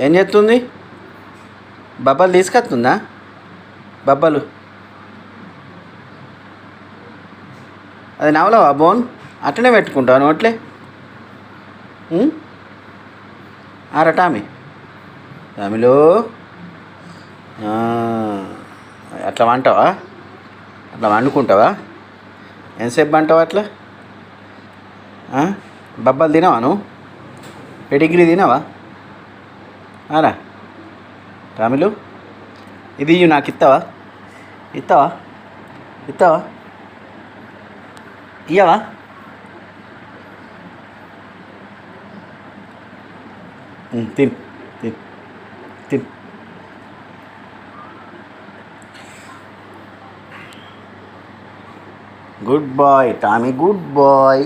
ఏం చేస్తుంది? బబ్బలు తీసుకొస్తుందా? బబ్బలు అది నవలవా బోన్ అట్లనే పెట్టుకుంటావు నోట్లే. ఆరా టామీ, టామీలో అట్లా వంటావా? అట్లా వండుకుంటావా? ఎంతసేపు వంటావా అట్లా? బబ్బలు తినవా నువ్వు? పెడిగ్రీ తినవా? ఆరా టామీలు, ఇది నాకు ఇస్తావా? ఇస్తావా? ఇస్తావా? ఇయ్యవా? తిన్ తిన్ తిన్. Good boy Tommy, good bye.